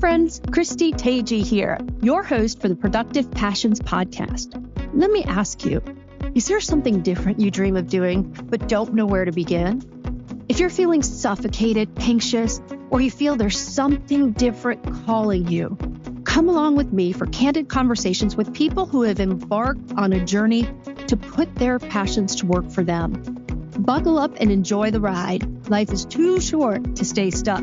friends, Christy Teji here, your host for the Productive Passions podcast. Let me ask you, is there something different you dream of doing but don't know where to begin? If you're feeling suffocated, anxious, or you feel there's something different calling you, come along with me for candid conversations with people who have embarked on a journey to put their passions to work for them. Buckle up and enjoy the ride. Life is too short to stay stuck.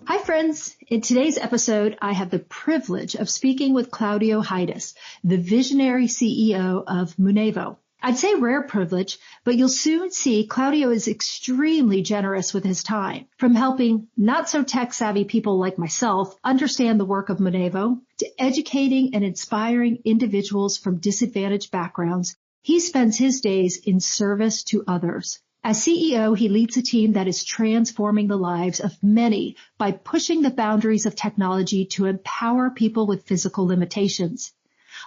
Hi, friends. In today's episode, I have the privilege of speaking with Claudiu Hidas, the visionary CEO of Munevo. I'd say rare privilege, but you'll soon see Claudiu is extremely generous with his time, from helping not so tech-savvy people like myself understand the work of Munevo, to educating and inspiring individuals from disadvantaged backgrounds. He spends his days in service to others. As CEO, he leads a team that is transforming the lives of many by pushing the boundaries of technology to empower people with physical limitations.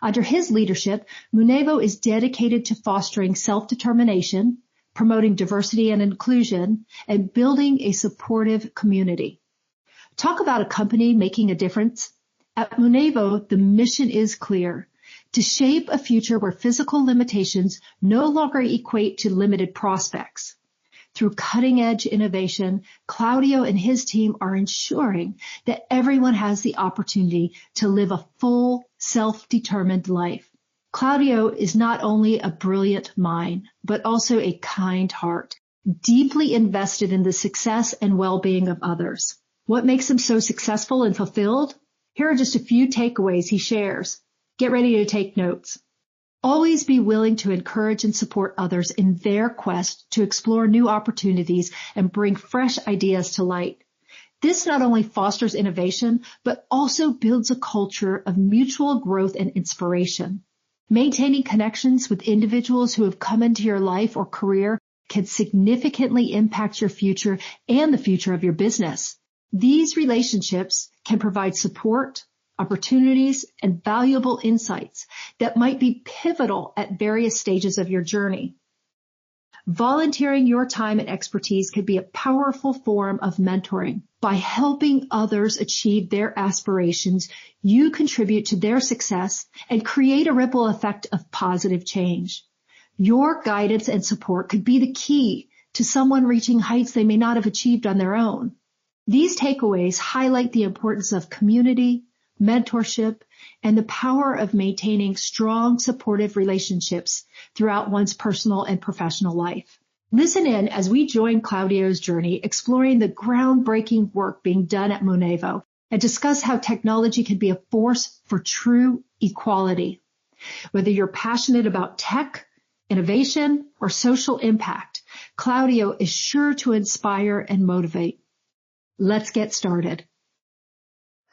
Under his leadership, Munevo is dedicated to fostering self-determination, promoting diversity and inclusion, and building a supportive community. Talk about a company making a difference. At Munevo, the mission is clear: to shape a future where physical limitations no longer equate to limited prospects. Through cutting-edge innovation, Claudiu and his team are ensuring that everyone has the opportunity to live a full, self-determined life. Claudiu is not only a brilliant mind, but also a kind heart, deeply invested in the success and well-being of others. What makes him so successful and fulfilled? Here are just a few takeaways he shares. Get ready to take notes. Always be willing to encourage and support others in their quest to explore new opportunities and bring fresh ideas to light. This not only fosters innovation, but also builds a culture of mutual growth and inspiration. Maintaining connections with individuals who have come into your life or career can significantly impact your future and the future of your business. These relationships can provide support, opportunities, and valuable insights that might be pivotal at various stages of your journey. Volunteering your time and expertise could be a powerful form of mentoring. By helping others achieve their aspirations, you contribute to their success and create a ripple effect of positive change. Your guidance and support could be the key to someone reaching heights they may not have achieved on their own. These takeaways highlight the importance of community, mentorship, and the power of maintaining strong, supportive relationships throughout one's personal and professional life. Listen in as we join Claudiu's journey exploring the groundbreaking work being done at Munevo and discuss how technology can be a force for true equality. Whether you're passionate about tech, innovation, or social impact, Claudiu is sure to inspire and motivate. Let's get started.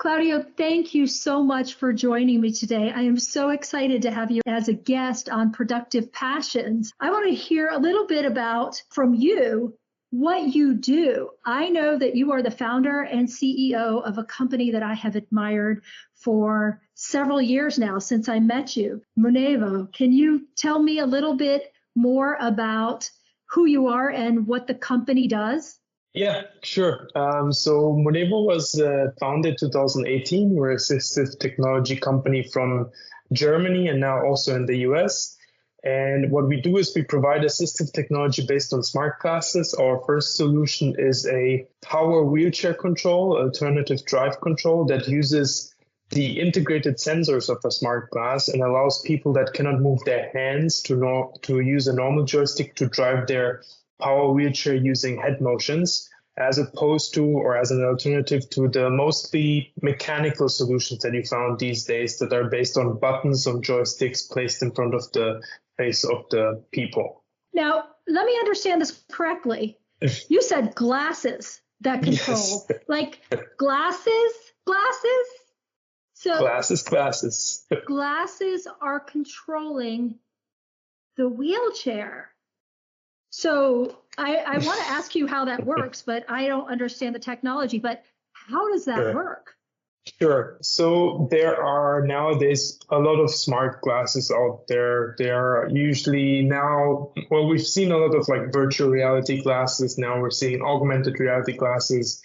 Claudiu, thank you so much for joining me today. I am so excited to have you as a guest on Productive Passions. I want to hear a little bit from you what you do. I know that you are the founder and CEO of a company that I have admired for several years now since I met you, Munevo. Can you tell me a little bit more about who you are and what the company does? Yeah, sure. So Munevo was founded 2018. We're an assistive technology company from Germany and now also in the US. And what we do is we provide assistive technology based on smart glasses. Our first solution is a power wheelchair control, alternative drive control that uses the integrated sensors of a smart glass and allows people that cannot move their hands to use a normal joystick to drive their power wheelchair using head motions, as opposed to, or as an alternative to, the mostly mechanical solutions that you found these days that are based on buttons on joysticks placed in front of the face of the people. Now, let me understand this correctly. You said glasses that control, Yes. Like glasses? So Glasses. Glasses are controlling the wheelchair. So I want to ask you how that works, but I don't understand the technology. But how does that work? Sure. So there are nowadays a lot of smart glasses out there. They are usually now, well, we've seen a lot of like virtual reality glasses. Now we're seeing augmented reality glasses.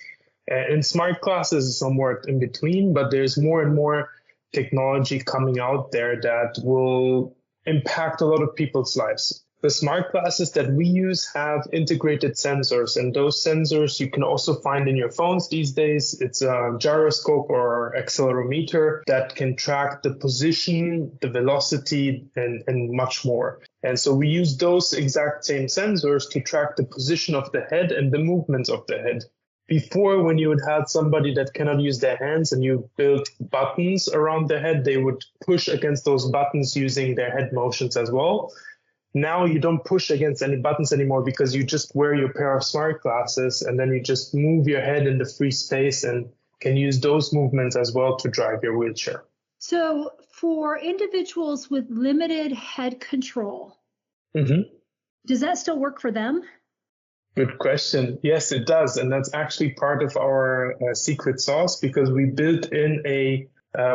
And smart glasses is somewhat in between, but there's more and more technology coming out there that will impact a lot of people's lives. The smart glasses that we use have integrated sensors, and those sensors you can also find in your phones these days. It's a gyroscope or accelerometer that can track the position, the velocity, and much more. And so we use those exact same sensors to track the position of the head and the movements of the head. Before, when you would have somebody that cannot use their hands and you build buttons around the head, they would push against those buttons using their head motions as well. Now you don't push against any buttons anymore because you just wear your pair of smart glasses and then you just move your head in the free space and can use those movements as well to drive your wheelchair. So for individuals with limited head control, does that still work for them? Good question. Yes, it does. And that's actually part of our secret sauce because we built in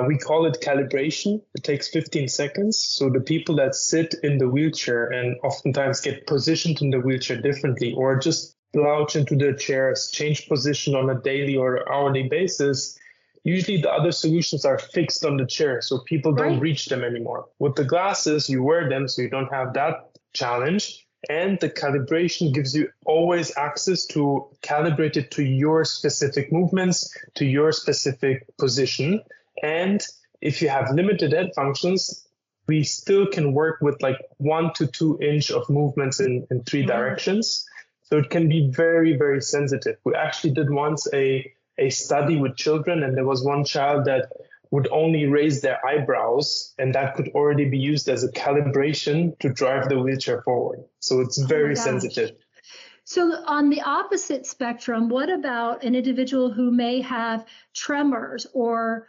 we call it calibration. It takes 15 seconds. So the people that sit in the wheelchair and oftentimes get positioned in the wheelchair differently or just slouch into their chairs, change position on a daily or hourly basis, usually the other solutions are fixed on the chair. So people don't reach them anymore. With the glasses, you wear them so you don't have that challenge. And the calibration gives you always access to calibrate it to your specific movements, to your specific position. And if you have limited head functions, we still can work with like 1 to 2 inch of movements in 3 directions. So it can be very, very sensitive. We actually did once a study with children, and there was one child that would only raise their eyebrows, and that could already be used as a calibration to drive the wheelchair forward. So it's very sensitive. So on the opposite spectrum, what about an individual who may have tremors or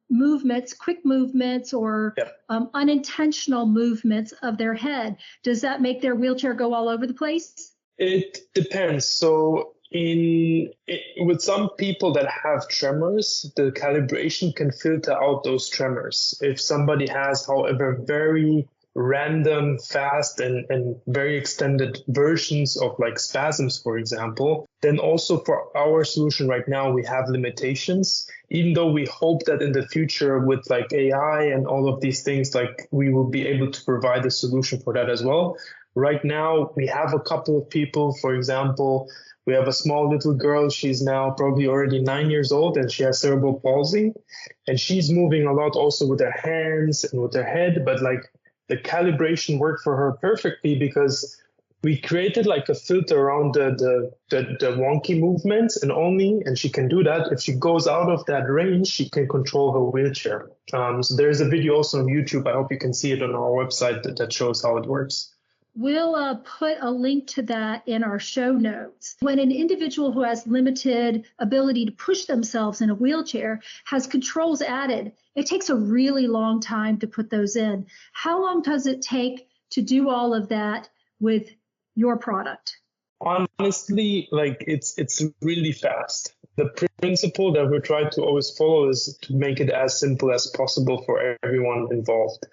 movements, quick movements, or unintentional movements of their head? Does that make their wheelchair go all over the place? It depends. So with some people that have tremors, the calibration can filter out those tremors. If somebody has, however, very random, fast, and very extended versions of like spasms, for example, then also for our solution right now, we have limitations, even though we hope that in the future with like AI and all of these things, like we will be able to provide a solution for that as well. Right now, we have a couple of people, for example, we have a small little girl. She's now probably already 9 years old and she has cerebral palsy. And she's moving a lot also with her hands and with her head. But like the calibration worked for her perfectly because we created like a filter around the wonky movements and she can do that. If she goes out of that range, she can control her wheelchair. So there's a video also on YouTube. I hope you can see it on our website that shows how it works. We'll put a link to that in our show notes. When an individual who has limited ability to push themselves in a wheelchair has controls added, it takes a really long time to put those in. How long does it take to do all of that with your product? Honestly, like it's really fast. The principle that we try to always follow is to make it as simple as possible for everyone involved.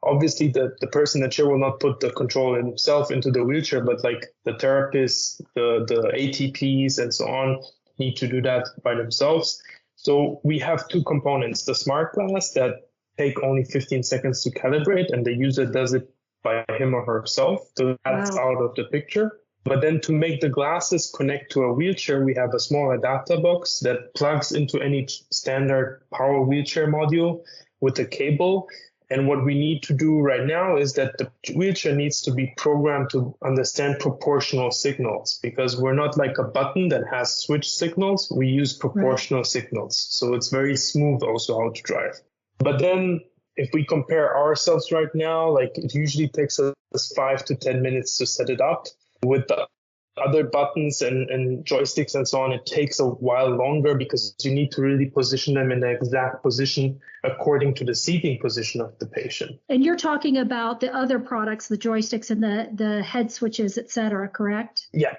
Obviously, the person in the chair will not put the control himself into the wheelchair, but like the therapists, the ATPs and so on need to do that by themselves. So we have 2 components, the smart glass that take only 15 seconds to calibrate and the user does it by him or herself. So that's out of the picture. But then to make the glasses connect to a wheelchair, we have a small adapter box that plugs into any standard power wheelchair module with a cable. And what we need to do right now is that the wheelchair needs to be programmed to understand proportional signals because we're not like a button that has switch signals. We use proportional signals. So it's very smooth also how to drive. But then if we compare ourselves right now, like it usually takes us 5 to 10 minutes to set it up. With the other buttons and joysticks and so on, it takes a while longer because you need to really position them in the exact position according to the seating position of the patient. And you're talking about the other products, the joysticks and the head switches, et cetera, correct? Yeah.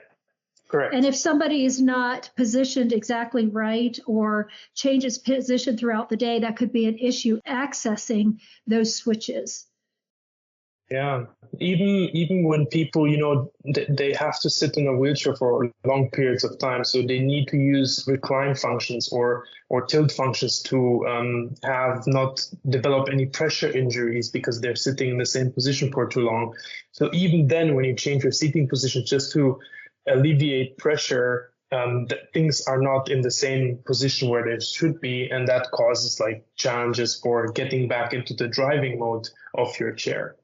Correct. And if somebody is not positioned exactly right or changes position throughout the day, that could be an issue accessing those switches. Yeah, even when people, they have to sit in a wheelchair for long periods of time, so they need to use recline functions or tilt functions to have not develop any pressure injuries because they're sitting in the same position for too long. So even then, when you change your seating position just to alleviate pressure, things are not in the same position where they should be, and that causes like challenges for getting back into the driving mode of your chair.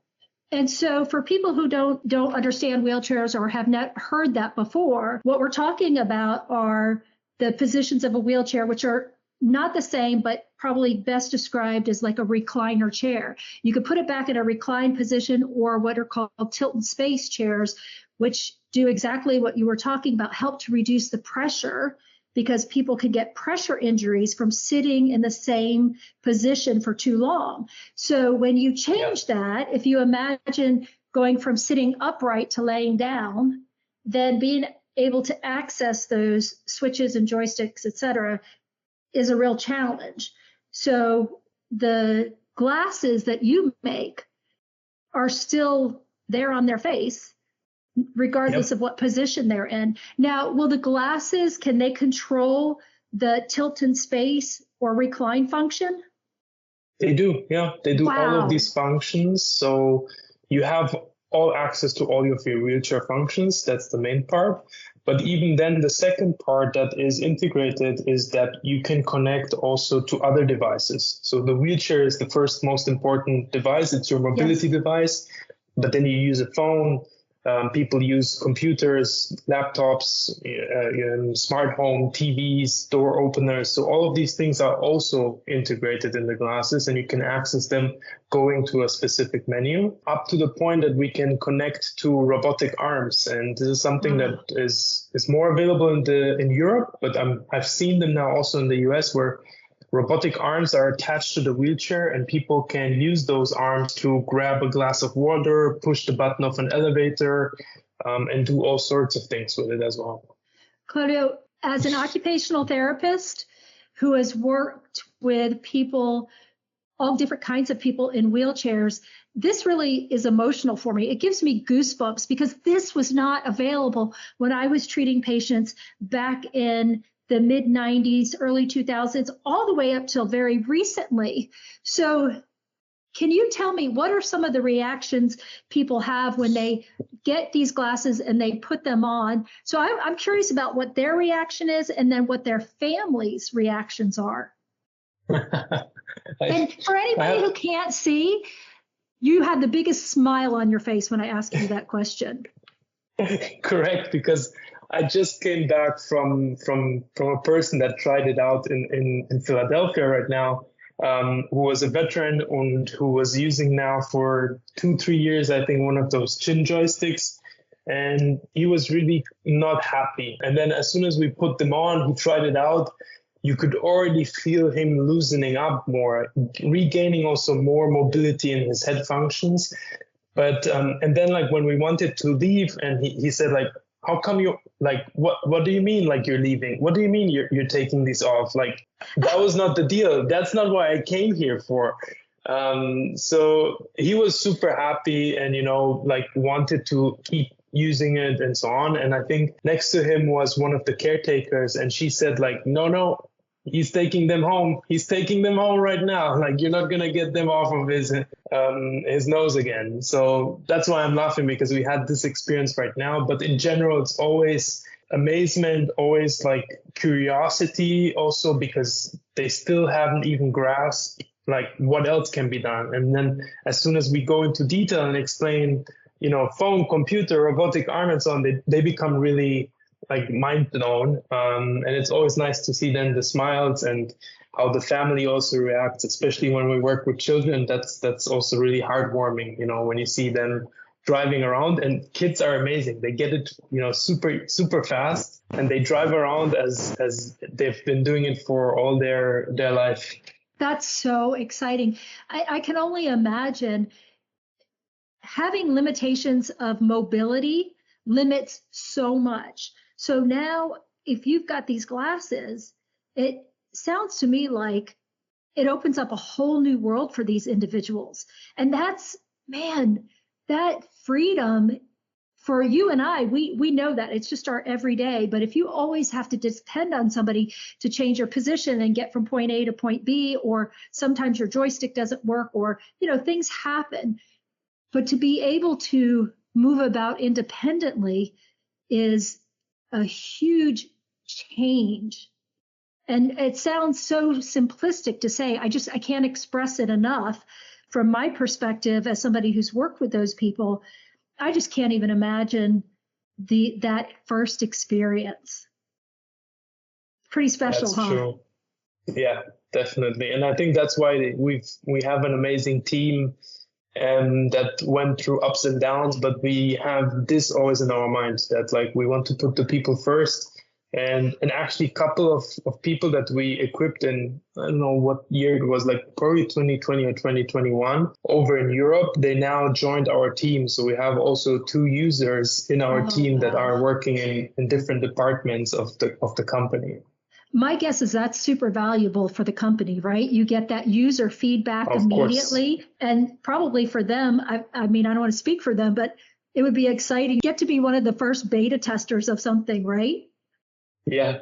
And so for people who don't understand wheelchairs or have not heard that before, what we're talking about are the positions of a wheelchair, which are not the same, but probably best described as like a recliner chair. You could put it back in a reclined position or what are called tilt and space chairs, which do exactly what you were talking about, help to reduce the pressure because people can get pressure injuries from sitting in the same position for too long. So when you change that, if you imagine going from sitting upright to laying down, then being able to access those switches and joysticks, et cetera, is a real challenge. So the glasses that you make are still there on their face, regardless of what position they're in. Now, will the glasses, can they control the tilt in space or recline function? They do, yeah. They do all Wow. of these functions. So you have all access to all of your wheelchair functions. That's the main part. But even then, the second part that is integrated is that you can connect also to other devices. So the wheelchair is the first most important device. It's your mobility device. But then you use a phone. People use computers, laptops, smart home, TVs, door openers. So all of these things are also integrated in the glasses, and you can access them going to a specific menu, up to the point that we can connect to robotic arms. And this is something that is more available in Europe, but I've seen them now also in the US, where robotic arms are attached to the wheelchair and people can use those arms to grab a glass of water, push the button of an elevator, and do all sorts of things with it as well. Claudiu, as an occupational therapist who has worked with people, all different kinds of people in wheelchairs, this really is emotional for me. It gives me goosebumps because this was not available when I was treating patients back in the mid 90s, early 2000s, all the way up till very recently. So can you tell me what are some of the reactions people have when they get these glasses and they put them on? So I'm curious about what their reaction is and then what their family's reactions are. And for anybody who can't see, you had the biggest smile on your face when I asked you that question. Correct, because I just came back from a person that tried it out in Philadelphia right now, who was a veteran and who was using now for 2-3 years, I think, one of those chin joysticks. And he was really not happy. And then as soon as we put them on, he tried it out. You could already feel him loosening up more, regaining also more mobility in his head functions. But and then like when we wanted to leave, and he said like, how come you like what do you mean like you're leaving? What do you mean you're taking these off? Like that was not the deal. That's not what I came here for. So he was super happy and like wanted to keep using it and so on. And I think next to him was one of the caretakers, and she said like, no, he's taking them home. He's taking them home right now. Like you're not gonna get them off of his nose again. So that's why I'm laughing, because we had this experience right now. But in general, it's always amazement, always like curiosity, also because they still haven't even grasped like what else can be done. And then as soon as we go into detail and explain, phone, computer, robotic arm, and so on, they become really like mind blown. And it's always nice to see then the smiles and how the family also reacts, especially when we work with children. That's also really heartwarming, when you see them driving around. And kids are amazing. They get it, super, super fast, and they drive around as they've been doing it for all their life. That's so exciting. I can only imagine having limitations of mobility limits so much. So now if you've got these glasses, it sounds to me like it opens up a whole new world for these individuals. And that's, man, that freedom for you and I, we know that it's just our everyday. But if you always have to depend on somebody to change your position and get from point A to point B, or sometimes your joystick doesn't work, or, things happen. But to be able to move about independently is a huge change. And it sounds so simplistic to say, I can't express it enough. From my perspective, as somebody who's worked with those people, I just can't even imagine that first experience. Pretty special, That's true. Yeah, definitely. And I think that's why we have an amazing team that went through ups and downs, but we have this always in our minds that like we want to put the people first. And actually a couple of people that we equipped in, I don't know what year it was, like probably 2020 or 2021 over in Europe, they now joined our team. So we have also 2 users in our team that are working in different departments of the company. My guess is that's super valuable for the company, right? You get that user feedback immediately. And probably for them, I mean, I don't want to speak for them, but it would be exciting. You get to be one of the first beta testers of something, right? Yeah,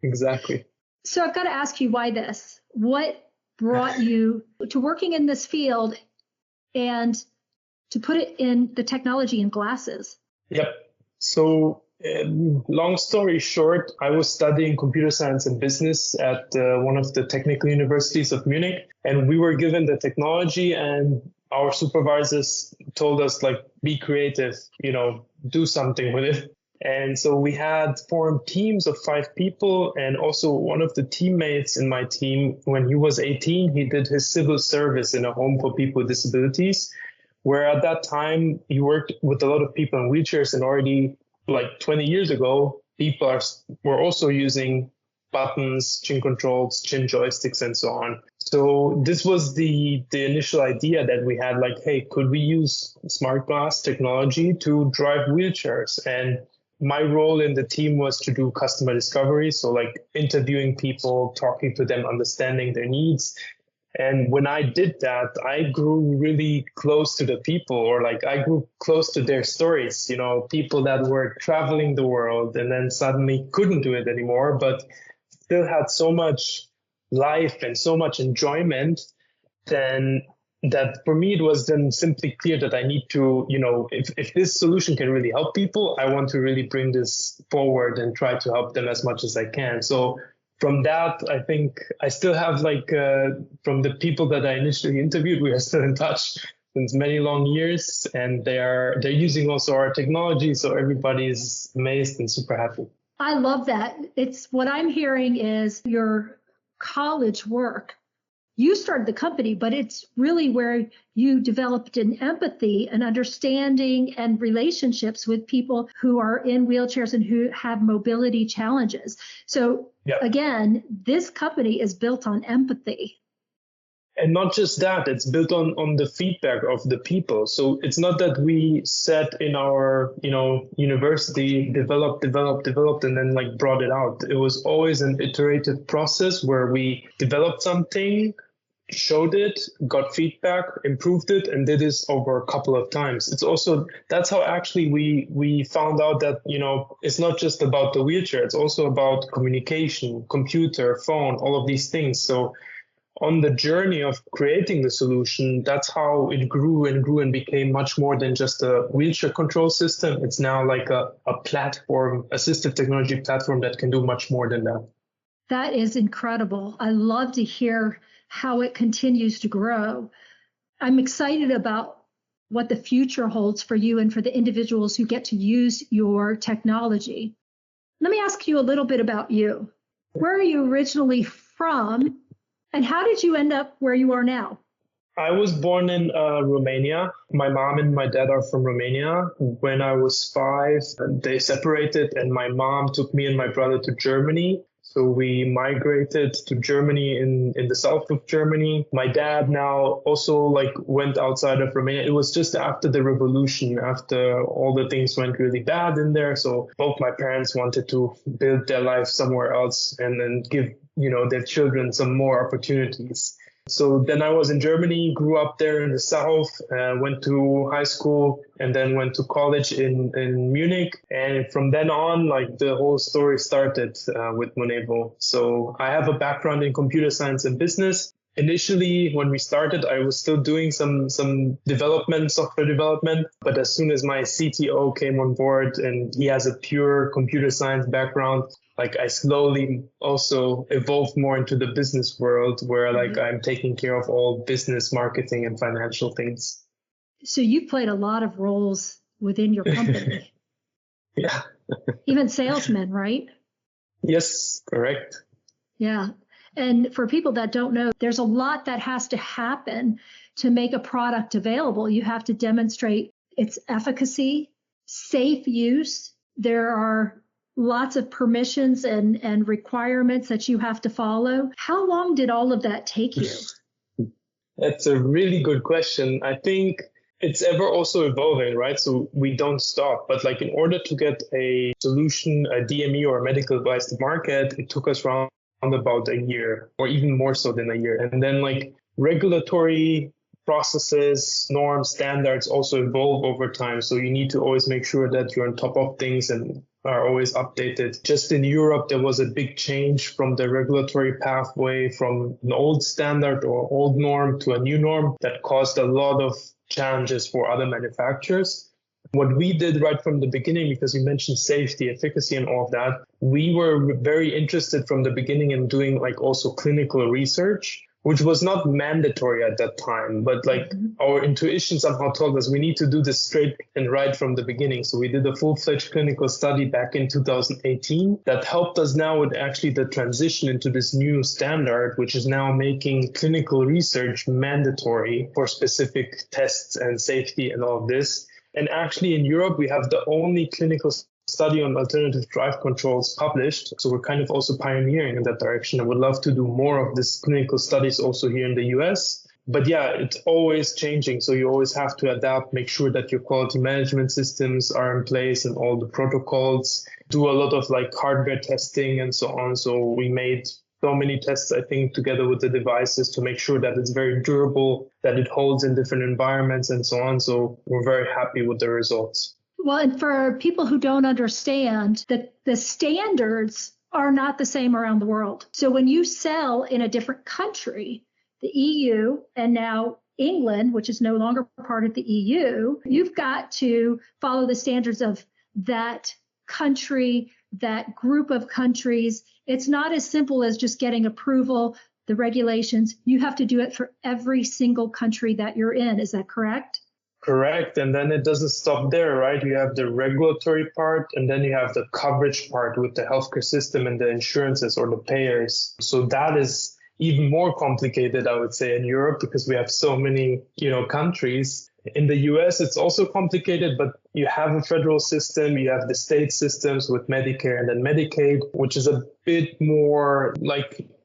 exactly. So I've got to ask you why this. What brought you to working in this field and to put it in the technology in glasses? Yep. So long story short, I was studying computer science and business at one of the technical universities of Munich, and we were given the technology, and our supervisors told us, like, be creative, do something with it. And so we had formed teams of 5 people. And also one of the teammates in my team, when he was 18, he did his civil service in a home for people with disabilities, where at that time he worked with a lot of people in wheelchairs. And already like 20 years ago, people were also using buttons, chin controls, chin joysticks, and so on. So this was the initial idea that we had, like, hey, could we use smart glass technology to drive wheelchairs? And my role in the team was to do customer discovery. So like interviewing people, talking to them, understanding their needs. And when I did that, I grew really close to the people, or like I grew close to their stories, people that were traveling the world and then suddenly couldn't do it anymore, but still had so much life and so much enjoyment. Then that for me, it was then simply clear that I need to, if this solution can really help people, I want to really bring this forward and try to help them as much as I can. So from that, I think I still have from the people that I initially interviewed, we are still in touch since many long years, and they're using also our technology. So everybody is amazed and super happy. I love that. It's what I'm hearing is your college work. You started the company, but it's really where you developed an empathy, an understanding, and relationships with people who are in wheelchairs and who have mobility challenges. So Again, this company is built on empathy. And not just that, it's built on the feedback of the people. So it's not that we sat in our, university, developed, and then like brought it out. It was always an iterative process where we developed something, showed it, got feedback, improved it, and did this over a couple of times. It's also, that's how actually we found out that, it's not just about the wheelchair, it's also about communication, computer, phone, all of these things. So on the journey of creating the solution, that's how it grew and became much more than just a wheelchair control system. It's now like a platform, assistive technology platform that can do much more than that. That is incredible. I love to hear how it continues to grow. I'm excited about what the future holds for you and for the individuals who get to use your technology. Let me ask you a little bit about you. Where are you originally from, and how did you end up where you are now? I was born in Romania. My mom and my dad are from Romania. When I was 5, they separated, and my mom took me and my brother to Germany. So we migrated to Germany in the south of Germany. My dad now also went outside of Romania. It was just after the revolution, after all the things went really bad in there. So both my parents wanted to build their life somewhere else and then give, their children some more opportunities. So then I was in Germany, grew up there in the south, went to high school and then went to college in Munich. And from then on, the whole story started with Munevo. So I have a background in computer science and business. Initially, when we started, I was still doing some software development. But as soon as my CTO came on board and he has a pure computer science background, I slowly also evolved more into the business world where I'm taking care of all business, marketing, and financial things. So you played a lot of roles within your company. Yeah. Even salesmen, right? Yes, correct. Yeah. And for people that don't know, there's a lot that has to happen to make a product available. You have to demonstrate its efficacy, safe use. There are lots of permissions and requirements that you have to follow. How long did all of that take you? That's a really good question. I think it's ever also evolving, right? So we don't stop. But in order to get a solution, a DME or a medical device to market, it took us around about a year or even more so than a year. And then regulatory processes, norms, standards also evolve over time. So you need to always make sure that you're on top of things and are always updated. Just in Europe, there was a big change from the regulatory pathway from an old standard or old norm to a new norm that caused a lot of challenges for other manufacturers. What we did right from the beginning, because you mentioned safety, efficacy, and all of that, we were very interested from the beginning in doing also clinical research, which was not mandatory at that time. But our intuition somehow told us we need to do this straight and right from the beginning. So we did a full-fledged clinical study back in 2018 that helped us now with actually the transition into this new standard, which is now making clinical research mandatory for specific tests and safety and all of this. And actually in Europe, we have the only clinical study on alternative drive controls published. So we're kind of also pioneering in that direction. I would love to do more of this clinical studies also here in the US. But yeah, it's always changing. So you always have to adapt, make sure that your quality management systems are in place and all the protocols, do a lot of hardware testing and so on. So we made so many tests, I think, together with the devices to make sure that it's very durable, that it holds in different environments and so on. So we're very happy with the results. Well, and for people who don't understand, the standards are not the same around the world. So when you sell in a different country, the EU and now England, which is no longer part of the EU, you've got to follow the standards of that country, that group of countries. It's not as simple as just getting approval, the regulations. You have to do it for every single country that you're in. Is that correct? Correct. And then it doesn't stop there, right? You have the regulatory part and then you have the coverage part with the healthcare system and the insurances or the payers. So that is even more complicated, I would say, in Europe because we have so many, countries. In the US, it's also complicated, but you have a federal system, you have the state systems with Medicare and then Medicaid, which is a bit more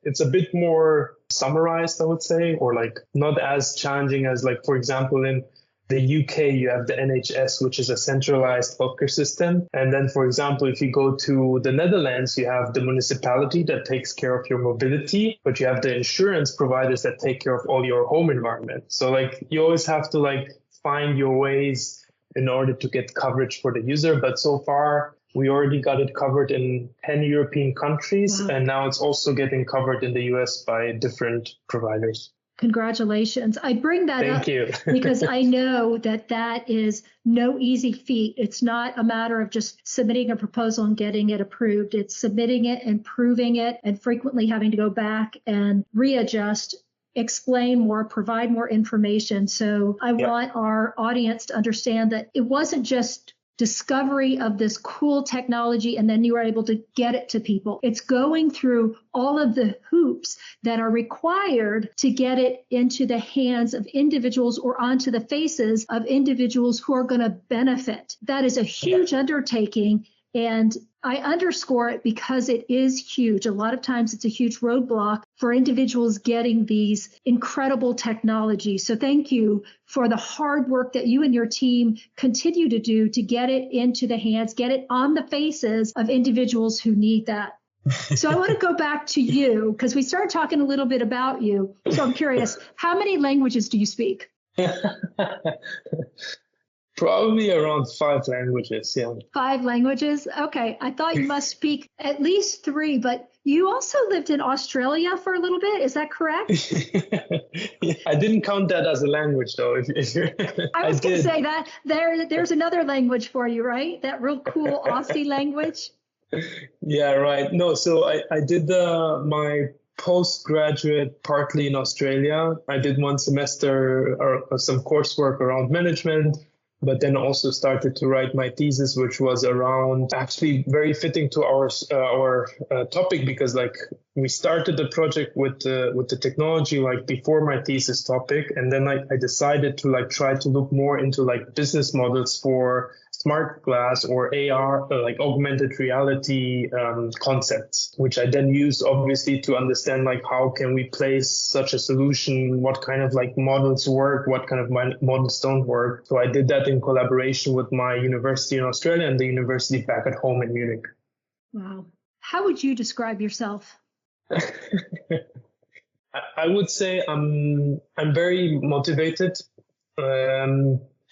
it's a bit more summarized, I would say, or not as challenging as for example, in the UK, you have the NHS, which is a centralized healthcare system. And then, for example, if you go to the Netherlands, you have the municipality that takes care of your mobility, but you have the insurance providers that take care of all your home environment. So you always have to find your ways in order to get coverage for the user. But so far, we already got it covered in 10 European countries. Wow. And now it's also getting covered in the US by different providers. Congratulations. I bring that Thank you. because I know that is no easy feat. It's not a matter of just submitting a proposal and getting it approved. It's submitting it and proving it and frequently having to go back and readjust, explain more, provide more information. So I want our audience to understand that it wasn't just discovery of this cool technology and then you were able to get it to people. It's going through all of the hoops that are required to get it into the hands of individuals or onto the faces of individuals who are going to benefit. That is a huge undertaking. And I underscore it because it is huge. A lot of times it's a huge roadblock for individuals getting these incredible technologies. So thank you for the hard work that you and your team continue to do to get it into the hands, get it on the faces of individuals who need that. So I want to go back to you because we started talking a little bit about you. So I'm curious, how many languages do you speak? Probably around 5 languages, yeah. 5 languages? Okay. I thought you must speak at least 3, but you also lived in Australia for a little bit. Is that correct? Yeah, I didn't count that as a language, though. If you're, I was going to did. say that there's another language for you, right? That real cool Aussie language. Yeah, right. No, so I did my postgraduate partly in Australia. I did 1 semester or some coursework around management, but then also started to write my thesis, which was around actually very fitting to our topic because like we started the project with the technology like before my thesis topic, and then I decided to like try to look more into like business models for smart glass or AR, like augmented reality concepts, which I then used obviously to understand like how can we place such a solution, what kind of like models work, what kind of models don't work. So I did that in collaboration with my university in Australia and the university back at home in Munich. Wow. How would you describe yourself? I would say I'm very motivated.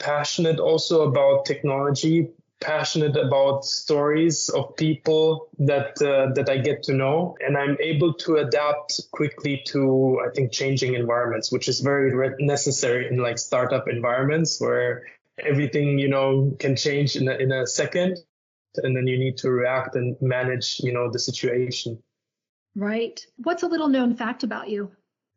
Passionate also about technology, passionate about stories of people that I get to know, and I'm able to adapt quickly to, I think, changing environments, which is very necessary in like startup environments where everything, can change in a second, and then you need to react and manage, the situation. Right. What's a little known fact about you?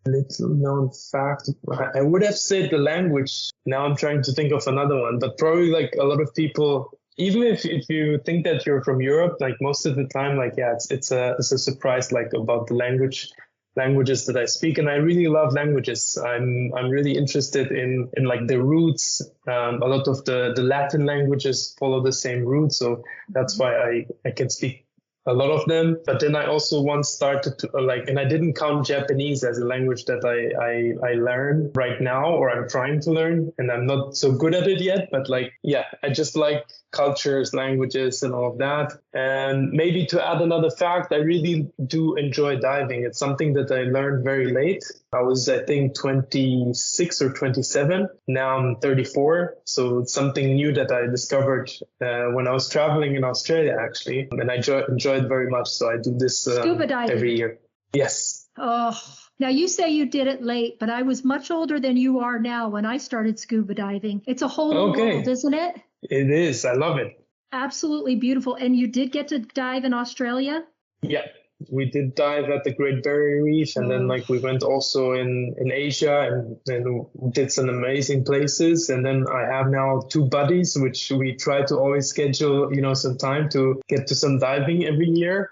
Little known fact, I would have said the language. Now I'm trying to think of another one, but probably like a lot of people, even if you think that you're from Europe, like most of the time, like, yeah, it's a surprise, like about the languages that I speak. And I really love languages. I'm really interested in like the roots. A lot of the Latin languages follow the same roots. So that's why I can speak a lot of them. But then I also once started to and I didn't count Japanese as a language that I learn right now, or I'm trying to learn, and I'm not so good at it yet. But like, yeah, I just like cultures, languages, and all of that. And maybe to add another fact, I really do enjoy diving. It's something that I learned very late. I was, I think, 26 or 27. Now I'm 34. So it's something new that I discovered when I was traveling in Australia, actually. And I enjoyed very much. So I do this Scuba diving every year. Yes. Oh, now you say you did it late, but I was much older than you are now when I started scuba diving. It's a whole new world, isn't it? It is. I love it. Absolutely beautiful. And you did get to dive in Australia? Yeah. We did dive at the Great Barrier Reef, and then like we went also in Asia and did some amazing places. And then I have now 2 buddies, which we try to always schedule, some time to get to some diving every year.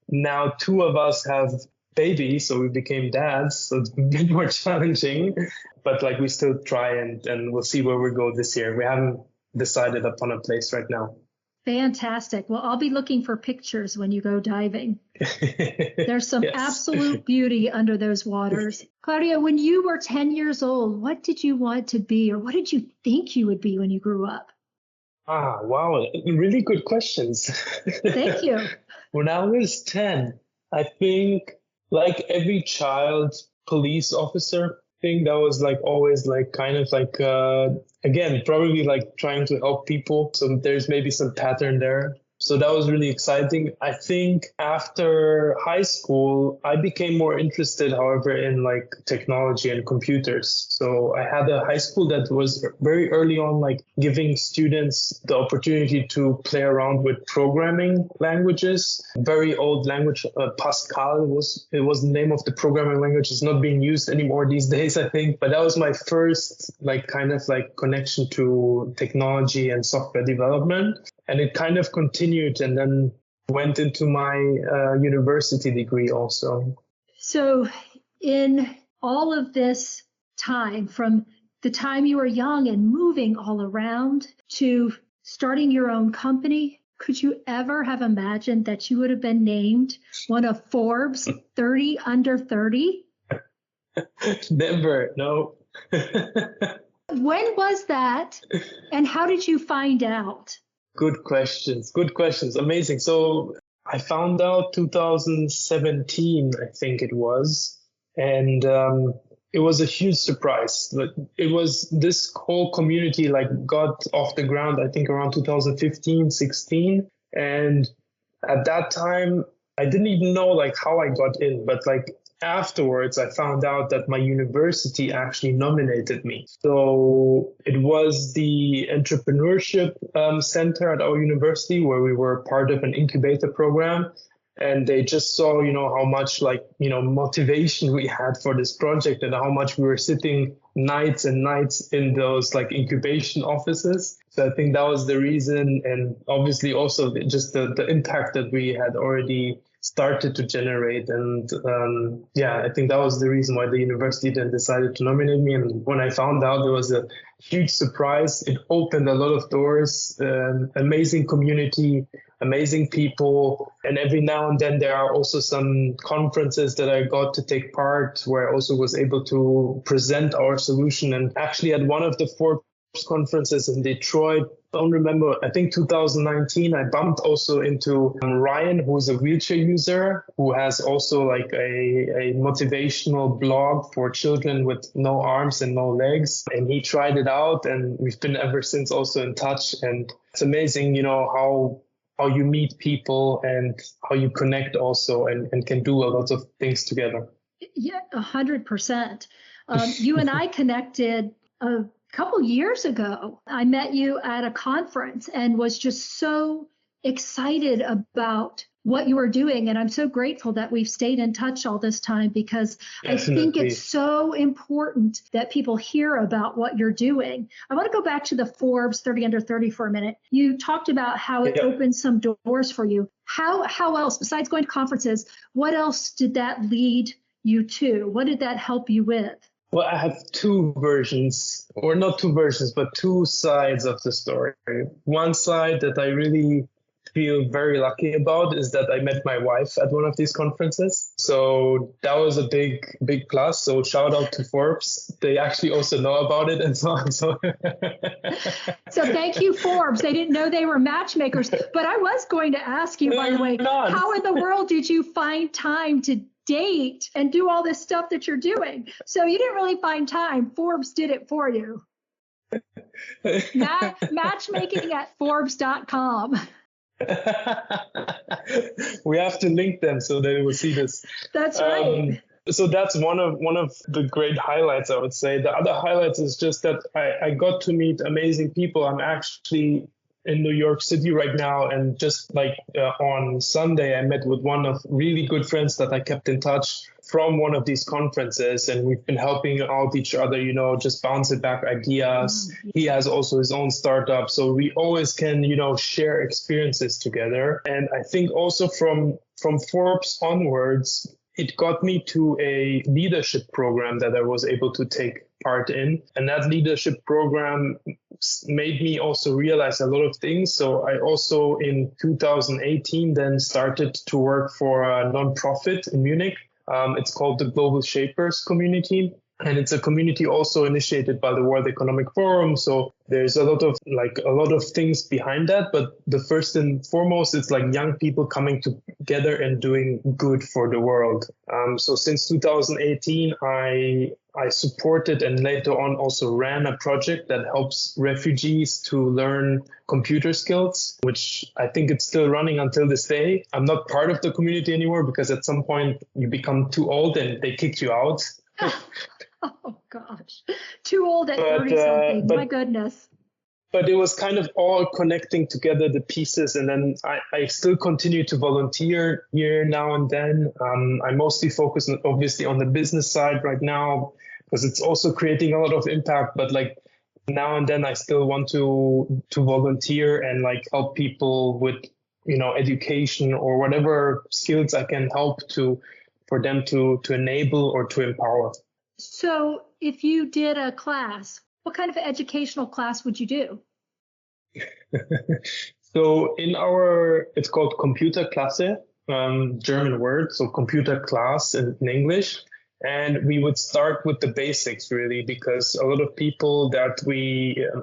Now 2 of us have babies, so we became dads, so it's a bit more challenging. But like we still try and we'll see where we go this year. We haven't decided upon a place right now. Fantastic. Well, I'll be looking for pictures when you go diving. There's some absolute beauty under those waters. Claudiu, when you were 10 years old, what did you want to be, or what did you think you would be when you grew up? Wow. Really good questions. Thank you. When I was 10, I think like every child, police officer. Thing that was like always like kind of like again probably like trying to help people, so there's maybe some pattern there. So that was really exciting. I think after high school, I became more interested, however, in like technology and computers. So I had a high school that was very early on, like giving students the opportunity to play around with programming languages. Very old language, Pascal was the name of the programming language. It's not being used anymore these days, I think. But that was my first like kind of like connection to technology and software development. And it kind of continued and then went into my university degree also. So in all of this time, from the time you were young and moving all around to starting your own company, Could you ever have imagined that you would have been named one of Forbes 30 under 30? Never, no. When was that? And how did you find out? Good questions. Good questions. Amazing. So I found out 2017, I think it was, and it was a huge surprise. It was this whole community got off the ground, I think around 2015, 16. And at that time, I didn't even know how I got in, but afterwards, I found out that my university actually nominated me. So it was the entrepreneurship center at our university where we were part of an incubator program. And they just saw, how much motivation we had for this project and how much we were sitting nights and nights in those incubation offices. So I think that was the reason. And obviously also just the impact that we had already started to generate. And I think that was the reason why the university then decided to nominate me. And when I found out, it was a huge surprise. It opened a lot of doors, amazing community, amazing people. And every now and then there are also some conferences that I got to take part where I also was able to present our solution. And actually at one of the Forbes conferences in Detroit, I don't remember, I think 2019, I bumped also into Ryan, who's a wheelchair user, who has also a motivational blog for children with no arms and no legs. And he tried it out and we've been ever since also in touch. And it's amazing, how you meet people and how you connect also and can do a lot of things together. Yeah, 100%. You and I connected a couple years ago. I met you at a conference and was just so excited about what you were doing. And I'm so grateful that we've stayed in touch all this time because Definitely. I think it's so important that people hear about what you're doing. I want to go back to the Forbes 30 under 30 for a minute. You talked about how it opened some doors for you. How else, besides going to conferences, what else did that lead you to? What did that help you with? Well, I have two versions, or not two versions, but two sides of the story. One side that I really feel very lucky about is that I met my wife at one of these conferences. So that was a big, big plus. So shout out to Forbes. They actually also know about it and so on. So thank you, Forbes. They didn't know they were matchmakers. But I was going to ask you, by the way, how in the world did you find time to date and do all this stuff that you're doing? So you didn't really find time. Forbes did it for you. Matchmaking at Forbes.com. We have to link them so they will see this. That's right. So that's one of the great highlights, I would say. The other highlights is just that I got to meet amazing people. I'm actually in New York City right now, and just on Sunday, I met with one of really good friends that I kept in touch from one of these conferences, and we've been helping out each other, just bouncing back ideas. He has also his own startup, so we always can, share experiences together. And I think also from Forbes onwards, it got me to a leadership program that I was able to take part in. And that leadership program made me also realize a lot of things. So I also in 2018 then started to work for a nonprofit in Munich. It's called the Global Shapers Community. And it's a community also initiated by the World Economic Forum. So there's a lot of things behind that. But the first and foremost, it's young people coming together and doing good for the world. So since 2018, I supported and later on also ran a project that helps refugees to learn computer skills, which I think it's still running until this day. I'm not part of the community anymore because at some point you become too old and they kick you out. Oh, gosh. Too old at 30-something. My goodness. But it was kind of all connecting together the pieces. And then I still continue to volunteer here now and then. I mostly focus obviously on the business side right now because it's also creating a lot of impact. But now and then I still want to volunteer and help people with, education or whatever skills I can help for them to enable or to empower. So if you did a class, what kind of educational class would you do? So it's called Computerklasse, German word, so computer class in English. And we would start with the basics, really, because a lot of people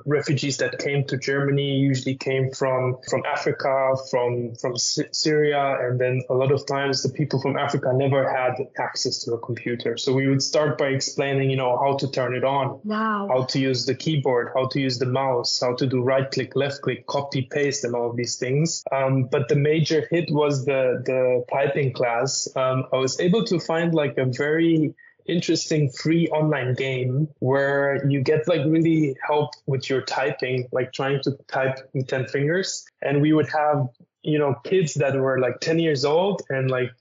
refugees that came to Germany usually came from Africa, from Syria. And then a lot of times the people from Africa never had access to a computer. So we would start by explaining, how to turn it on, Wow. how to use the keyboard, how to use the mouse, how to do right click, left click, copy, paste, and all of these things. But the major hit was the typing class. I was able to find like a very interesting free online game where you get like really help with your typing, like trying to type with 10 fingers. And we would have, kids that were like 10 years old and like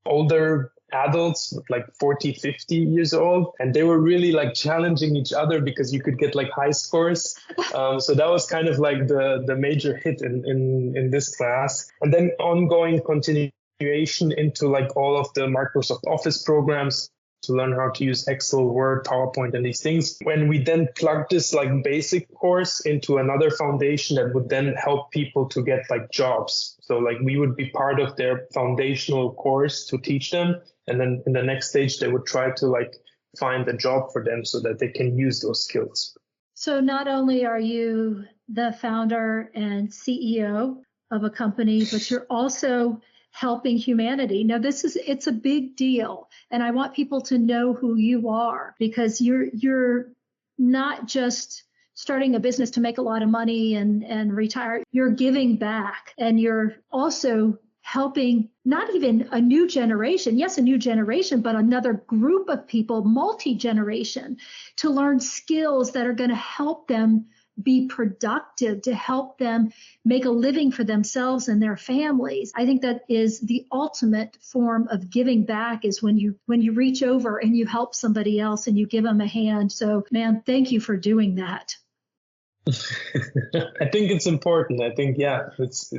older adults like 40, 50 years old. And they were really like challenging each other because you could get like high scores. So that was kind of like the major hit in this class. And then ongoing continuation into like all of the Microsoft Office programs, to learn how to use Excel, Word, PowerPoint, and these things. When we then plugged this like basic course into another foundation that would then help people to get like jobs. So like we would be part of their foundational course to teach them. And then in the next stage, they would try to like find a job for them so that they can use those skills. So not only are you the founder and CEO of a company, but you're also helping humanity. Now, it's a big deal. And I want people to know who you are, because you're not just starting a business to make a lot of money and retire. You're giving back, and you're also helping not even a new generation, yes, a new generation, but another group of people, multi-generation, to learn skills that are going to help them be productive, to help them make a living for themselves and their families. I think that is the ultimate form of giving back, is when you reach over and you help somebody else and you give them a hand. So, man, thank you for doing that. I think it's important. I think, yeah, it's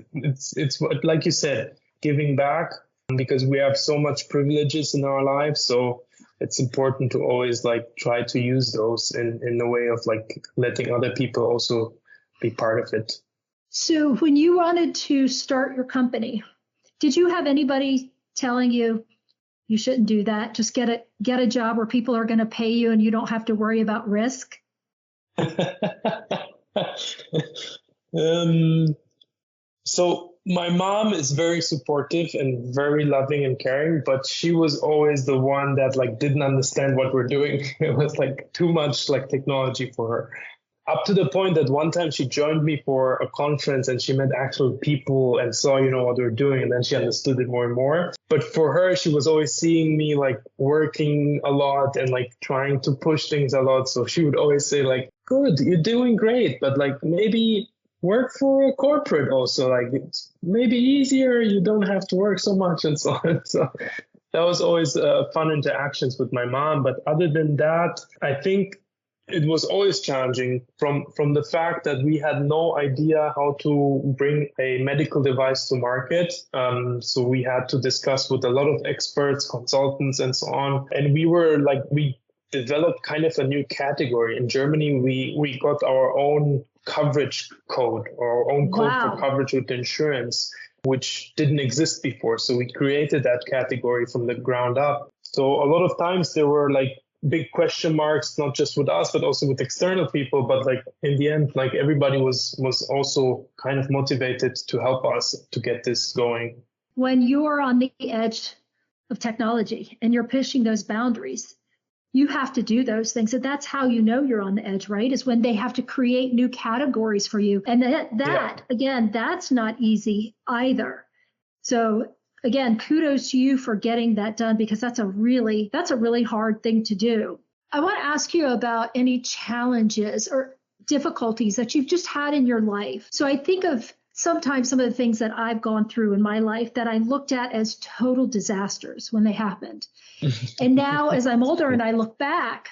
what, like you said, giving back, because we have so much privileges in our lives. So it's important to always like try to use those in a way of like letting other people also be part of it. So when you wanted to start your company, did you have anybody telling you shouldn't do that? Just get a job where people are going to pay you and you don't have to worry about risk? So my mom is very supportive and very loving and caring, but she was always the one that like didn't understand what we're doing. It was like too much like technology for her. Up to the point that one time she joined me for a conference and she met actual people and saw, what we're doing, and then she understood it more and more. But for her, she was always seeing me like working a lot and like trying to push things a lot. So she would always say like, good, you're doing great, but like maybe work for a corporate also, like it's maybe easier, you don't have to work so much and so on. So that was always fun interactions with my mom. But other than that, I think it was always challenging from the fact that we had no idea how to bring a medical device to market. So we had to discuss with a lot of experts, consultants, and so on. And we developed kind of a new category. In Germany, we got our own coverage code, or our own code for coverage with insurance, which didn't exist before. So we created that category from the ground up. So a lot of times there were like big question marks, not just with us, but also with external people. But like in the end, like everybody was also kind of motivated to help us to get this going. When you're on the edge of technology and you're pushing those boundaries, you have to do those things. And that's how you know you're on the edge, right? Is when they have to create new categories for you. And again, that's not easy either. So again, kudos to you for getting that done, because that's a really hard thing to do. I want to ask you about any challenges or difficulties that you've just had in your life. So I think of sometimes some of the things that I've gone through in my life that I looked at as total disasters when they happened. And now as I'm older and I look back,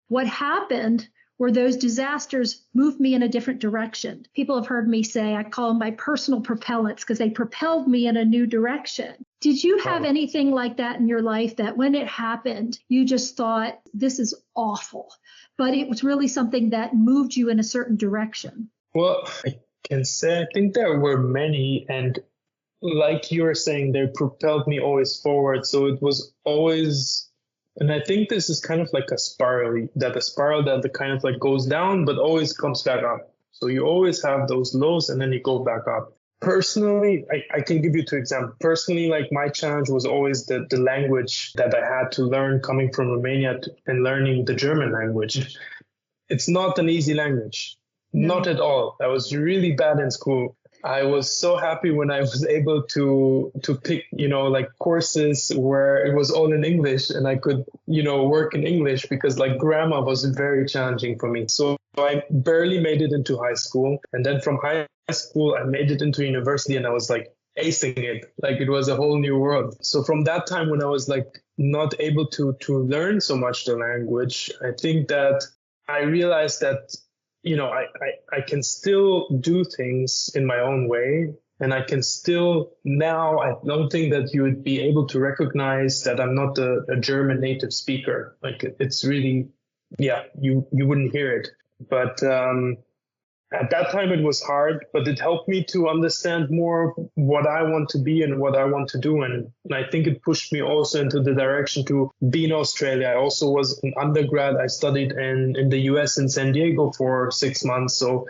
what happened were those disasters moved me in a different direction. People have heard me say, I call them my personal propellants, because they propelled me in a new direction. Did you have anything like that in your life, that when it happened, you just thought, this is awful, but it was really something that moved you in a certain direction? Well, I can say, I think there were many, and like you were saying, they propelled me always forward. So it was always, and I think this is kind of like a spiral, that the kind of like goes down, but always comes back up. So you always have those lows and then you go back up. Personally, I can give you two examples. Personally, like my challenge was always the language that I had to learn coming from Romania and learning the German language. It's not an easy language. No. Not at all. I was really bad in school. I was so happy when I was able to pick, like courses where it was all in English and I could, work in English, because like grammar was very challenging for me. So I barely made it into high school. And then from high school, I made it into university and I was like acing it. Like it was a whole new world. So from that time when I was like not able to learn so much the language, I think that I realized that I can still do things in my own way. And I can still, now I don't think that you would be able to recognize that I'm not a German native speaker. Like it's really, you wouldn't hear it. But at that time it was hard, but it helped me to understand more what I want to be and what I want to do. And I think it pushed me also into the direction to be in Australia. I also was an undergrad. I studied in the US in San Diego for 6 months. So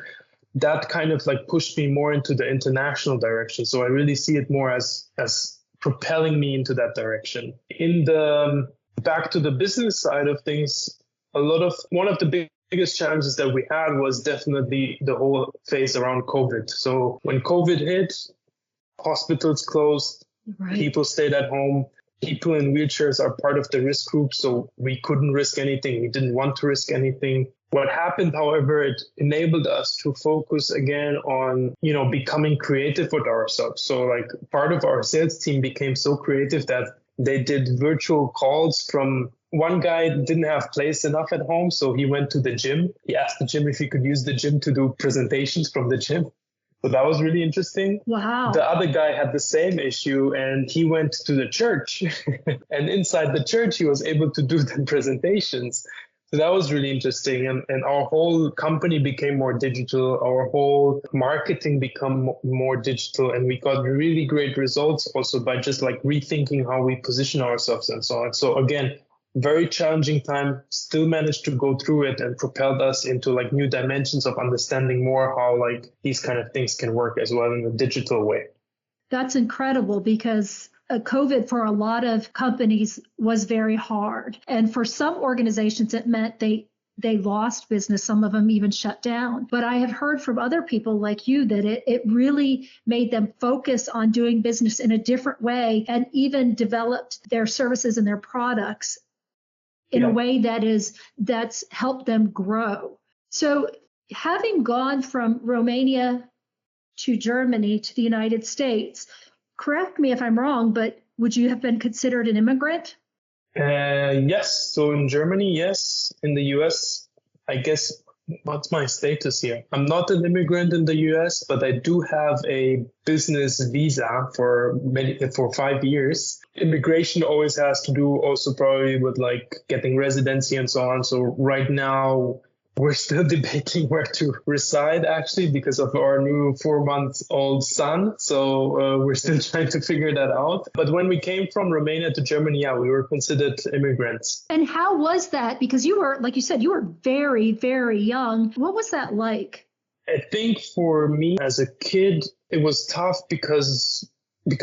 that kind of like pushed me more into the international direction. So I really see it more as propelling me into that direction. In the back to the business side of things, one of the biggest challenges that we had was definitely the whole phase around COVID. So when COVID hit, hospitals closed, right. People stayed at home. People in wheelchairs are part of the risk group, so we couldn't risk anything. We didn't want to risk anything. What happened, however, it enabled us to focus again on, becoming creative with ourselves. So like part of our sales team became so creative that they did virtual calls from one guy didn't have place enough at home, so he went to the gym. He asked the gym if he could use the gym to do presentations from the gym. So that was really interesting. Wow. The other guy had the same issue and he went to the church. And inside the church, he was able to do the presentations. So that was really interesting. And our whole company became more digital. Our whole marketing became more digital. And we got really great results also by just like rethinking how we position ourselves and so on. So again, very challenging time, still managed to go through it and propelled us into like new dimensions of understanding more how like these kind of things can work as well in a digital way. That's incredible, because COVID for a lot of companies was very hard. And for some organizations, it meant they lost business. Some of them even shut down. But I have heard from other people like you that it really made them focus on doing business in a different way and even developed their services and their products in a way that's helped them grow. So having gone from Romania to Germany to the United States, correct me if I'm wrong, but would you have been considered an immigrant? Yes. So in Germany, yes. In the US, I guess, what's my status here? I'm not an immigrant in the US, but I do have a business visa for 5 years. Immigration always has to do also probably with like getting residency and so on. So right now, we're still debating where to reside, actually, because of our new 4-month-old son. So we're still trying to figure that out. But when we came from Romania to Germany, we were considered immigrants. And how was that? Because you were, like you said, you were very, very young. What was that like? I think for me as a kid, it was tough because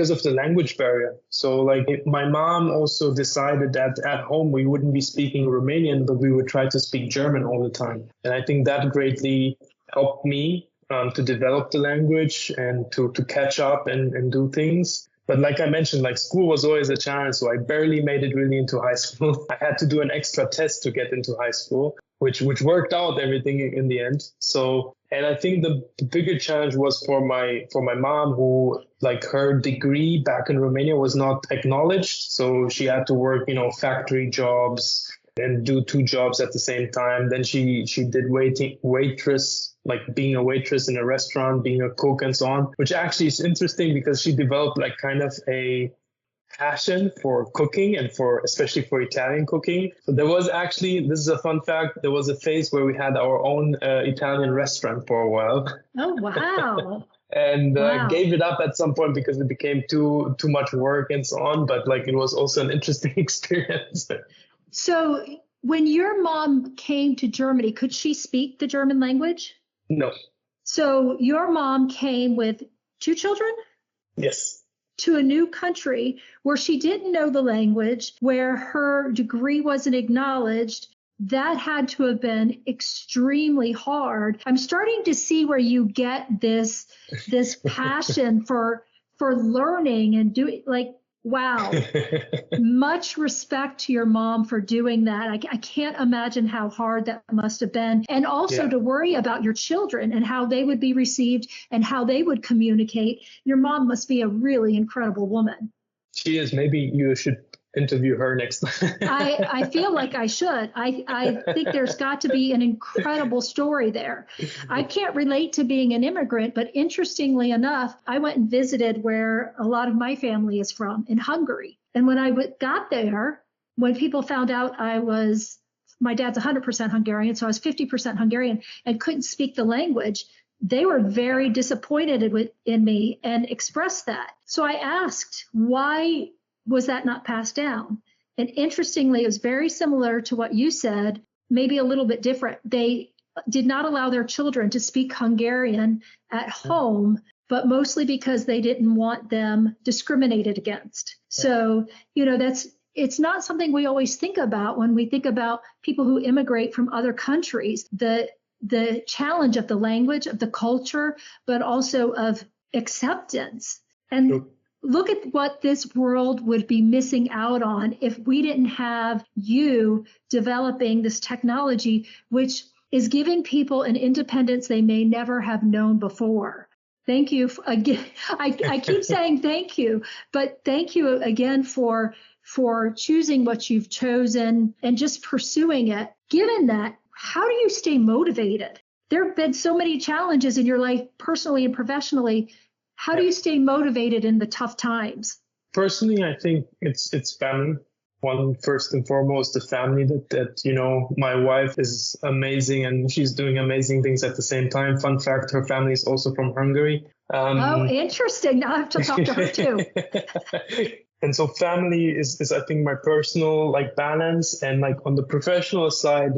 of the language barrier. So like my mom also decided that at home we wouldn't be speaking Romanian, but we would try to speak German all the time. And I think that greatly helped me to develop the language and to catch up and do things. But like I mentioned, like school was always a challenge. So I barely made it really into high school. I had to do an extra test to get into high school, which worked out everything in the end. So, and I think the bigger challenge was for my mom, who like her degree back in Romania was not acknowledged. So she had to work, factory jobs and do 2 jobs at the same time. Then she did waitress, like being a waitress in a restaurant, being a cook and so on, which actually is interesting because she developed like kind of a passion for cooking and especially for Italian cooking. So there was actually, this is a fun fact, there was a phase where we had our own Italian restaurant for a while. Oh, wow. And Wow. gave it up at some point because it became too much work and so on. But like, it was also an interesting experience. So when your mom came to Germany, could she speak the German language? No. So your mom came with 2 children? Yes. To a new country where she didn't know the language, where her degree wasn't acknowledged. That had to have been extremely hard. I'm starting to see where you get this passion for learning and doing, like, wow. Much respect to your mom for doing that. I can't imagine how hard that must have been. And also to worry about your children and how they would be received and how they would communicate. Your mom must be a really incredible woman. She is. Maybe you should interview her next time. I feel like I should. I think there's got to be an incredible story there. I can't relate to being an immigrant, but interestingly enough, I went and visited where a lot of my family is from, in Hungary. And when I got there, when people found out my dad's 100% Hungarian, so I was 50% Hungarian and couldn't speak the language, they were very disappointed in me and expressed that. So I asked, why was that not passed down? And interestingly, it was very similar to what you said, maybe a little bit different. They did not allow their children to speak Hungarian at home, but mostly because they didn't want them discriminated against. So, it's not something we always think about when we think about people who immigrate from other countries, the challenge of the language, of the culture, but also of acceptance. And look at what this world would be missing out on if we didn't have you developing this technology, which is giving people an independence they may never have known before. Thank you again. I keep saying thank you, but thank you again for choosing what you've chosen and just pursuing it. Given that, how do you stay motivated? There have been so many challenges in your life, personally and professionally. How do you stay motivated in the tough times? Personally, I think it's family. One, first and foremost, the family that my wife is amazing and she's doing amazing things at the same time. Fun fact, her family is also from Hungary. Oh, interesting. Now I have to talk to her too. And so family is I think my personal balance, and on the professional side,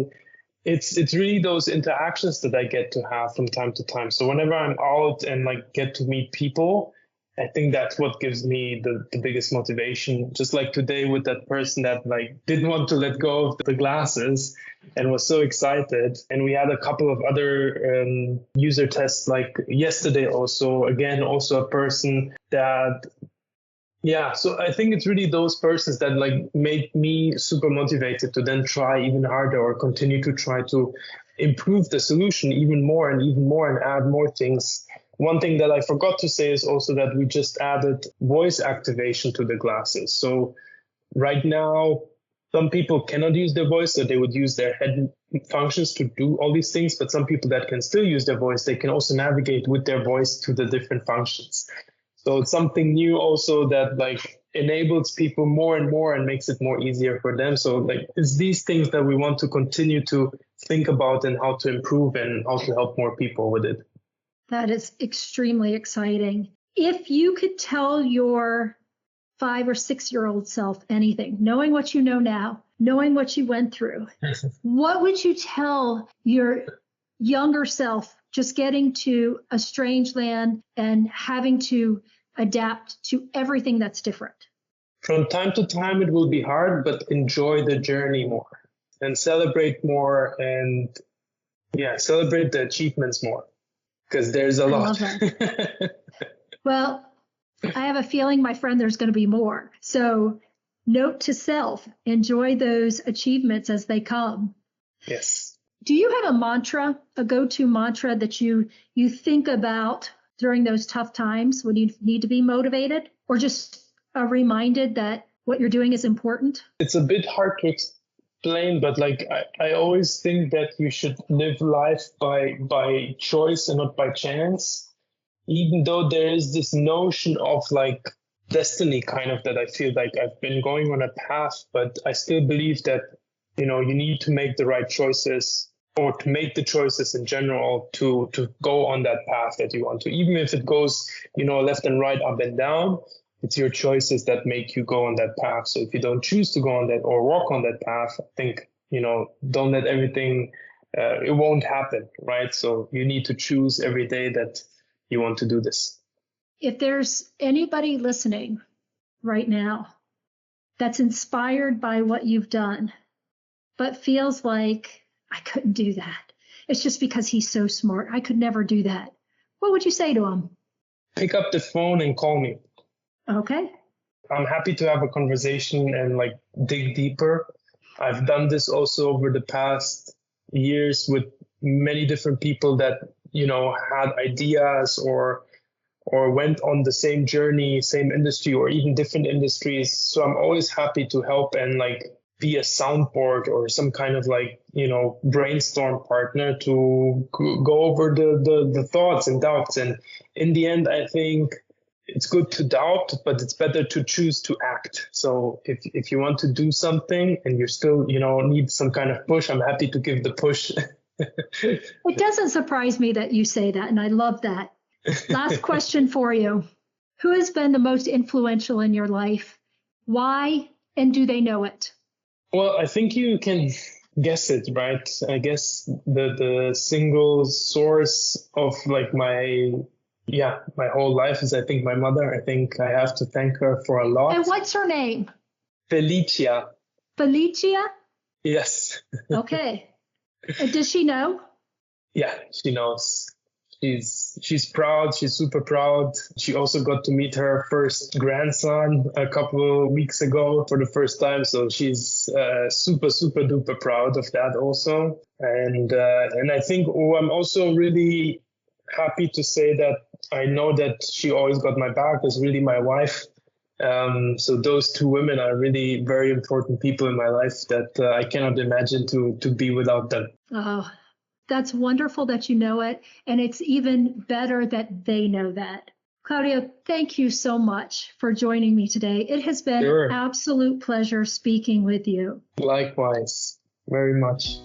it's really those interactions that I get to have from time to time. So whenever I'm out and get to meet people, I think that's what gives me the biggest motivation. Just like today with that person that didn't want to let go of the glasses and was so excited. And we had a couple of other user tests yesterday also a person that, so I think it's really those persons that made me super motivated to then try even harder or continue to try to improve the solution even more and add more things. One thing that I forgot to say is also that we just added voice activation to the glasses. So right now, some people cannot use their voice, so they would use their head functions to do all these things. But some people that can still use their voice, they can also navigate with their voice to the different functions. So it's something new also that enables people more and more and makes it more easier for them. So it's these things that we want to continue to think about and how to improve and how to help more people with it. That is extremely exciting. If you could tell your 5 or 6-year-old self anything, knowing what you know now, knowing what you went through, what would you tell your younger self just getting to a strange land and having to adapt to everything that's different? From time to time, it will be hard, but enjoy the journey more and celebrate more and celebrate the achievements more, because there's a lot. I love that. Well, I have a feeling, my friend, there's going to be more. So note to self, enjoy those achievements as they come. Yes. Do you have a mantra, a go-to mantra that you think about during those tough times when you need to be motivated, or just reminded that what you're doing is important? It's a bit hard to explain, but I always think that you should live life by choice and not by chance, even though there is this notion of destiny kind of that I feel like I've been going on a path, but I still believe that, you need to make the right choices or to make the choices in general to go on that path that you want to, even if it goes, left and right, up and down. It's your choices that make you go on that path. So if you don't choose to go on that or walk on that path, I think, don't let everything, it won't happen, right? So you need to choose every day that you want to do this. If there's anybody listening right now that's inspired by what you've done, but feels like I couldn't do that, it's just because he's so smart, I could never do that, what would you say to him? Pick up the phone and call me. Okay. I'm happy to have a conversation and dig deeper. I've done this also over the past years with many different people that, had ideas or went on the same journey, same industry, or even different industries. So I'm always happy to help and be a soundboard or some kind of brainstorm partner to go over the thoughts and doubts. And in the end, I think it's good to doubt, but it's better to choose to act. So if you want to do something and you still, need some kind of push, I'm happy to give the push. It doesn't surprise me that you say that, and I love that. Last question for you. Who has been the most influential in your life? Why? And do they know it? Well, I think you can guess it, right? I guess the single source of my whole life is, I think, my mother. I think I have to thank her for a lot. And what's her name? Felicia. Felicia? Yes. Okay. And does she know? Yeah, she knows. She's proud. She's super proud. She also got to meet her first grandson a couple of weeks ago for the first time. So she's super, super duper proud of that also. And I think I'm also really happy to say that I know that she always got my back, is really my wife. So those two women are really very important people in my life that I cannot imagine to be without them. Oh, that's wonderful that you know it. And it's even better that they know that. Claudiu, thank you so much for joining me today. It has been an absolute pleasure speaking with you. Likewise, very much.